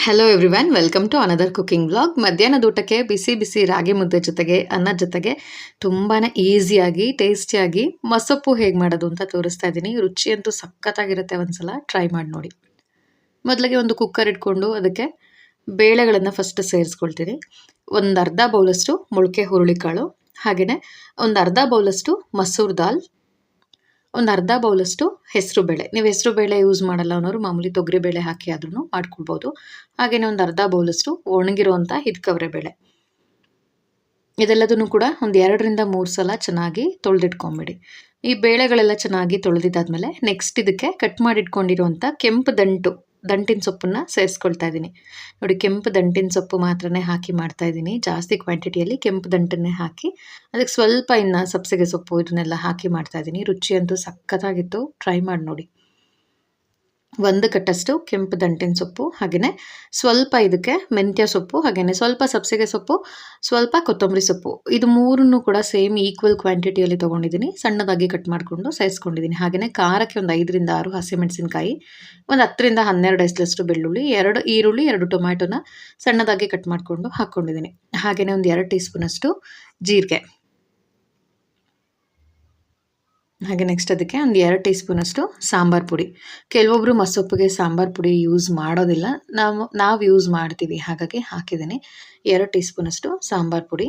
Hello everyone, welcome to another cooking vlog. ಮಧ್ಯಾಹ್ನದ ಊಟಕ್ಕೆ ಬಿಸಿ ಬಿಸಿ ರಾಗಿ ಮುದ್ದೆ ಜೊತೆಗೆ ಅನ್ನದ ಜೊತೆಗೆ ತುಂಬಾ ಈಸಿಯಾಗಿ ಟೇಸ್ಟಿಯಾಗಿ ಮಸೊಪ್ಪು ಹೇಗೆ ಮಾಡೋದು ಅಂತ ತೋರಿಸ್ತಾ ಇದ್ದೀನಿ. ರುಚಿ ಅಂತೂ ಸಖತ್ತಾಗಿರುತ್ತೆ, ಒಂದ್ಸಲ ಟ್ರೈ ಮಾಡಿ ನೋಡಿ. ಮೊದಲಿಗೆ ಒಂದು ಕುಕ್ಕರ್ ಇಟ್ಕೊಂಡು ಅದಕ್ಕೆ ಬೇಳೆಗಳನ್ನು ಫಸ್ಟ್ ಸೇರಿಸ್ಕೊಳ್ತೀನಿ. ಒಂದು ಅರ್ಧ ಬೌಲಷ್ಟು ಮೊಳಕೆ ಹುರುಳಿಕಾಳು, ಹಾಗೆಯೇ ಒಂದು ಅರ್ಧ ಬೌಲಷ್ಟು ಮಸೂರ್ ದಾಲ್, ಒಂದು ಅರ್ಧ ಬೌಲಷ್ಟು ಹೆಸರು ಬೇಳೆ. ನೀವು ಹೆಸರು ಬೇಳೆ ಯೂಸ್ ಮಾಡಲ್ಲ ಅನ್ನೋರು ಮಾಮೂಲಿ ತೊಗರಿ ಬೇಳೆ ಹಾಕಿ ಆದ್ರೂ ಮಾಡ್ಕೊಳ್ಬೋದು. ಹಾಗೆಯೇ ಒಂದು ಅರ್ಧ ಬೌಲಷ್ಟು ಒಣಗಿರುವಂಥ ಹಿದ್ಕವರೆ ಬೇಳೆ. ಇದೆಲ್ಲದನ್ನು ಕೂಡ ಒಂದು 2ರಿಂದ 3 ಸಲ ಚೆನ್ನಾಗಿ ತೊಳೆದಿಟ್ಕೊಂಬಿಡಿ. ಈ ಬೇಳೆಗಳೆಲ್ಲ ಚೆನ್ನಾಗಿ ತೊಳೆದಿದ್ದಾದ್ಮೇಲೆ ನೆಕ್ಸ್ಟ್ ಇದಕ್ಕೆ ಕಟ್ ಮಾಡಿಟ್ಕೊಂಡಿರುವಂಥ ಕೆಂಪು ದಂಟಿನ ಸೊಪ್ಪನ್ನು ಸೇರಿಸ್ಕೊಳ್ತಾ ಇದ್ದೀನಿ. ನೋಡಿ, ಕೆಂಪು ದಂಟಿನ ಸೊಪ್ಪು ಮಾತ್ರನೇ ಹಾಕಿ ಮಾಡ್ತಾ ಇದ್ದೀನಿ. ಜಾಸ್ತಿ ಕ್ವಾಂಟಿಟಿಯಲ್ಲಿ ಕೆಂಪು ದಂಟನ್ನೇ ಹಾಕಿ ಅದಕ್ಕೆ ಸ್ವಲ್ಪ ಇನ್ನು ಸಬ್ಸಿಗೆ ಸೊಪ್ಪು ಇದನ್ನೆಲ್ಲ ಹಾಕಿ ಮಾಡ್ತಾ ಇದ್ದೀನಿ. ರುಚಿ ಅಂತೂ ಸಖತ್ತಾಗಿತ್ತು, ಟ್ರೈ ಮಾಡಿ ನೋಡಿ. 1 ಕಟ್ಟಷ್ಟು ಕೆಂಪು ದಂಟಿನ ಸೊಪ್ಪು, ಹಾಗೆಯೇ ಸ್ವಲ್ಪ ಇದಕ್ಕೆ ಮೆಂತ್ಯ ಸೊಪ್ಪು, ಹಾಗೆಯೇ ಸ್ವಲ್ಪ ಸಬ್ಸಿಗೆ ಸೊಪ್ಪು, ಸ್ವಲ್ಪ ಕೊತ್ತಂಬರಿ ಸೊಪ್ಪು. ಇದು ಮೂರನ್ನು ಕೂಡ ಸೇಮ್ ಈಕ್ವಲ್ ಕ್ವಾಂಟಿಟಿಯಲ್ಲಿ ತೊಗೊಂಡಿದ್ದೀನಿ. ಸಣ್ಣದಾಗಿ ಕಟ್ ಮಾಡಿಕೊಂಡು ಸೇರಿಸ್ಕೊಂಡಿದ್ದೀನಿ. ಹಾಗೆಯೇ ಖಾರಕ್ಕೆ ಒಂದು 5ರಿಂದ 6 ಹಸಿಮೆಣಸಿನಕಾಯಿ, ಒಂದು 10ರಿಂದ 12 ಎಸಳಷ್ಟು ಬೆಳ್ಳುಳ್ಳಿ, 2 ಈರುಳ್ಳಿ, 2 ಟೊಮ್ಯಾಟೊನ ಸಣ್ಣದಾಗಿ ಕಟ್ ಮಾಡಿಕೊಂಡು ಹಾಕ್ಕೊಂಡಿದ್ದೀನಿ. ಹಾಗೆಯೇ ಒಂದು 2 ಟೀ ಸ್ಪೂನಷ್ಟು ಜೀರಿಗೆ, ಹಾಗೆ ನೆಕ್ಸ್ಟ್ ಅದಕ್ಕೆ ಒಂದು 2 ಟೀ ಸ್ಪೂನಷ್ಟು ಸಾಂಬಾರು ಪುಡಿ. ಕೆಲವೊಬ್ಬರು ಮಸೊಪ್ಪಿಗೆ ಸಾಂಬಾರು ಪುಡಿ ಯೂಸ್ ಮಾಡೋದಿಲ್ಲ, ನಾವು ಯೂಸ್ ಮಾಡ್ತೀವಿ, ಹಾಗಾಗಿ ಹಾಕಿದ್ದೀನಿ 2 ಟೀ ಸ್ಪೂನಷ್ಟು ಸಾಂಬಾರು ಪುಡಿ.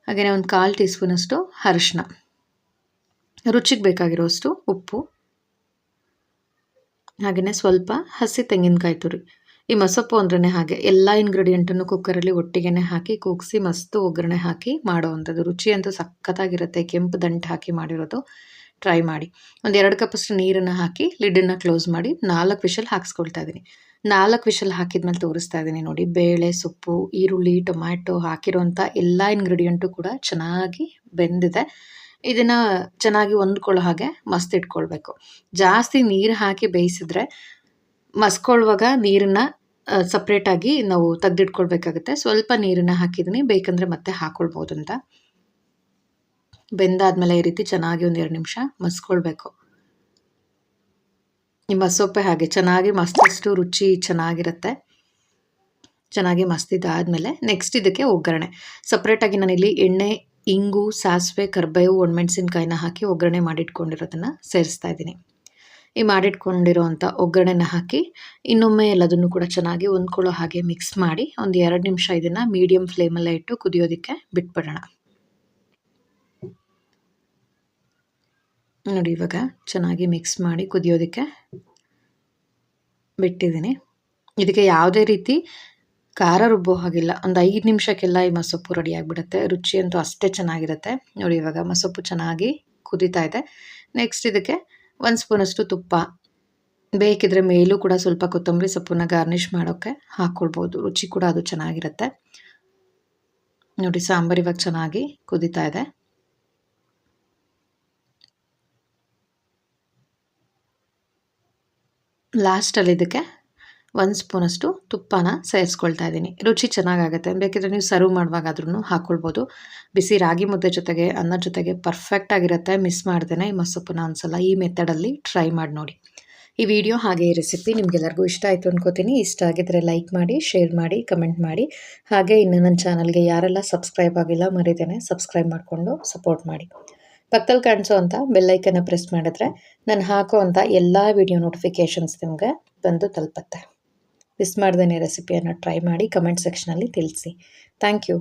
ಹಾಗೆಯೇ ಒಂದು 1/4 ಟೀ ಸ್ಪೂನಷ್ಟು ಅರಿಶಿನ, ರುಚಿಗೆ ಬೇಕಾಗಿರೋಷ್ಟು ಉಪ್ಪು, ಹಾಗೆಯೇ ಸ್ವಲ್ಪ ಹಸಿ ತೆಂಗಿನಕಾಯಿ ತುರಿ. ಈ ಮಸೊಪ್ಪು ಅಂದ್ರೇ ಹಾಗೆ ಎಲ್ಲ ಇಂಗ್ರೀಡಿಯೆಂಟನ್ನು ಕುಕ್ಕರಲ್ಲಿ ಒಟ್ಟಿಗೆ ಹಾಕಿ ಕೂಗಿಸಿ ಮಸ್ತು ಒಗ್ಗರಣೆ ಹಾಕಿ ಮಾಡೋವಂಥದ್ದು. ರುಚಿ ಅಂತೂ ಸಖತ್ತಾಗಿರುತ್ತೆ. ಕೆಂಪು ದಂಟು ಹಾಕಿ ಮಾಡಿರೋದು, ಟ್ರೈ ಮಾಡಿ. ಒಂದು 2 ಕಪ್ಪಷ್ಟು ನೀರನ್ನು ಹಾಕಿ ಲಿಡನ್ನು ಕ್ಲೋಸ್ ಮಾಡಿ 4 ವಿಷಲ್ ಹಾಕ್ಸ್ಕೊಳ್ತಾ ಇದ್ದೀನಿ. 4 ವಿಷಲ್ ಹಾಕಿದ್ಮೇಲೆ ತೋರಿಸ್ತಾ ಇದ್ದೀನಿ ನೋಡಿ. ಬೇಳೆ, ಸೊಪ್ಪು, ಈರುಳ್ಳಿ, ಟೊಮ್ಯಾಟೊ ಹಾಕಿರೋಂಥ ಎಲ್ಲ ಇಂಗ್ರೀಡಿಯೆಂಟು ಕೂಡ ಚೆನ್ನಾಗಿ ಬೆಂದಿದೆ. ಇದನ್ನು ಚೆನ್ನಾಗಿ ಹೊಂದ್ಕೊಳ್ಳೋ ಹಾಗೆ ಮಸ್ತ್ ಇಟ್ಕೊಳ್ಬೇಕು. ಜಾಸ್ತಿ ನೀರು ಹಾಕಿ ಬೇಯಿಸಿದ್ರೆ ಮಸ್ಕೊಳ್ಳುವಾಗ ನೀರನ್ನು ಸಪ್ರೇಟಾಗಿ ನಾವು ತೆಗೆದಿಟ್ಕೊಳ್ಬೇಕಾಗುತ್ತೆ. ಸ್ವಲ್ಪ ನೀರನ್ನು ಹಾಕಿದ್ದೀನಿ, ಬೇಕಂದರೆ ಮತ್ತೆ ಹಾಕ್ಕೊಳ್ಬೋದು ಅಂತ. ಬೆಂದಾದ್ಮೇಲೆ ಈ ರೀತಿ ಚೆನ್ನಾಗಿ ಒಂದು 2 ನಿಮಿಷ ಮಸ್ಕೊಳ್ಬೇಕು. ಈ ಮಸೊಪ್ಪೆ ಹಾಗೆ ಚೆನ್ನಾಗಿ ಮಸ್ತಷ್ಟು ರುಚಿ ಚೆನ್ನಾಗಿರುತ್ತೆ. ಚೆನ್ನಾಗಿ ಮಸ್ತಿದ್ದಾದಮೇಲೆ ನೆಕ್ಸ್ಟ್ ಇದಕ್ಕೆ ಒಗ್ಗರಣೆ. ಸಪ್ರೇಟಾಗಿ ನಾನಿಲ್ಲಿ ಎಣ್ಣೆ, ಇಂಗು, ಸಾಸಿವೆ, ಕರಿಬೇವು, ಒಣಮೆಣಸಿನ್ಕಾಯಿನ ಹಾಕಿ ಒಗ್ಗರಣೆ ಮಾಡಿಟ್ಕೊಂಡಿರೋದನ್ನು ಸೇರಿಸ್ತಾ ಇದ್ದೀನಿ. ಈ ಮಾಡಿಟ್ಕೊಂಡಿರೋವಂಥ ಒಗ್ಗರಣೆನ ಹಾಕಿ ಇನ್ನೊಮ್ಮೆ ಎಲ್ಲದನ್ನು ಕೂಡ ಚೆನ್ನಾಗಿ ಹೊಂದ್ಕೊಳ್ಳೋ ಹಾಗೆ ಮಿಕ್ಸ್ ಮಾಡಿ ಒಂದು 2 ನಿಮಿಷ ಇದನ್ನು ಮೀಡಿಯಮ್ ಫ್ಲೇಮಲ್ಲೇ ಇಟ್ಟು ಕುದಿಯೋದಕ್ಕೆ ಬಿಟ್ಬಿಡೋಣ. ನೋಡಿ, ಇವಾಗ ಚೆನ್ನಾಗಿ ಮಿಕ್ಸ್ ಮಾಡಿ ಕುದಿಯೋದಕ್ಕೆ ಬಿಟ್ಟಿದ್ದೀನಿ. ಇದಕ್ಕೆ ಯಾವುದೇ ರೀತಿ ಖಾರ ರುಬ್ಬೋ ಹಾಗಿಲ್ಲ. ಒಂದು 5 ನಿಮಿಷಕ್ಕೆಲ್ಲ ಈ ಮಸೊಪ್ಪು ರೆಡಿ ಆಗಿಬಿಡುತ್ತೆ. ರುಚಿ ಅಂತೂ ಅಷ್ಟೇ ಚೆನ್ನಾಗಿರುತ್ತೆ. ನೋಡಿ, ಇವಾಗ ಮಸೊಪ್ಪು ಚೆನ್ನಾಗಿ ಕುದೀತಾ ಇದೆ. ನೆಕ್ಸ್ಟ್ ಇದಕ್ಕೆ 1 ಸ್ಪೂನಷ್ಟು ತುಪ್ಪ, ಬೇಕಿದ್ರೆ ಮೇಲೂ ಕೂಡ ಸ್ವಲ್ಪ ಕೊತ್ತಂಬರಿ ಸೊಪ್ಪನ್ನ ಗಾರ್ನಿಷ್ ಮಾಡೋಕ್ಕೆ ಹಾಕ್ಕೊಳ್ಬೋದು. ರುಚಿ ಕೂಡ ಅದು ಚೆನ್ನಾಗಿರುತ್ತೆ. ನೋಡಿ, ಸಾಂಬಾರು ಇವಾಗ ಚೆನ್ನಾಗಿ ಕುದೀತಾ ಇದೆ. ಲಾಸ್ಟಲ್ಲಿ ಇದಕ್ಕೆ 1 ಸ್ಪೂನಷ್ಟು ತುಪ್ಪನ ಸೇರಿಸ್ಕೊಳ್ತಾ ಇದ್ದೀನಿ. ರುಚಿ ಚೆನ್ನಾಗಾಗುತ್ತೆ. ಬೇಕಿದ್ರೆ ನೀವು ಸರ್ವ್ ಮಾಡುವಾಗಾದ್ರೂ ಹಾಕ್ಕೊಳ್ಬೋದು. ಬಿಸಿ ರಾಗಿ ಮುದ್ದೆ ಜೊತೆಗೆ ಅನ್ನದ ಜೊತೆಗೆ ಪರ್ಫೆಕ್ಟ್ ಆಗಿರುತ್ತೆ. ಮಿಸ್ ಮಾಡ್ದೇನೆ ಈ ಮಸೊಪ್ಪನ್ನ ಒಂದ್ಸಲ ಈ ಮೆಥಡಲ್ಲಿ ಟ್ರೈ ಮಾಡಿ ನೋಡಿ. ಈ ವಿಡಿಯೋ ಹಾಗೆ ಈ ರೆಸಿಪಿ ನಿಮಗೆಲ್ಲರಿಗೂ ಇಷ್ಟ ಆಯಿತು ಅನ್ಕೋತೀನಿ. ಇಷ್ಟ ಆಗಿದ್ರೆ ಲೈಕ್ ಮಾಡಿ, ಶೇರ್ ಮಾಡಿ, ಕಮೆಂಟ್ ಮಾಡಿ. ಹಾಗೆ ಇನ್ನು ನನ್ನ ಚಾನಲ್ಗೆ ಯಾರೆಲ್ಲ ಸಬ್ಸ್ಕ್ರೈಬ್ ಆಗಿಲ್ಲ ಮರಿದೇನೆ ಸಬ್ಸ್ಕ್ರೈಬ್ ಮಾಡಿಕೊಂಡು ಸಪೋರ್ಟ್ ಮಾಡಿ. ಪಕ್ಕದಲ್ಲಿ ಕಾಣಿಸೋ ಅಂಥ ಬೆಲ್ಲೈಕನ್ನ ಪ್ರೆಸ್ ಮಾಡಿದ್ರೆ ನಾನು ಹಾಕೋ ಅಂಥ ಎಲ್ಲ ವಿಡಿಯೋ ನೋಟಿಫಿಕೇಷನ್ಸ್ ನಿಮಗೆ ಬಂದು ತಲುಪುತ್ತೆ. ಮಿಸ್ ಮಾಡ್ದೇ ರೆಸಿಪಿಯನ್ನು ಟ್ರೈ ಮಾಡಿ ಕಮೆಂಟ್ ಸೆಕ್ಷನಲ್ಲಿ ತಿಳಿಸಿ. Thank you.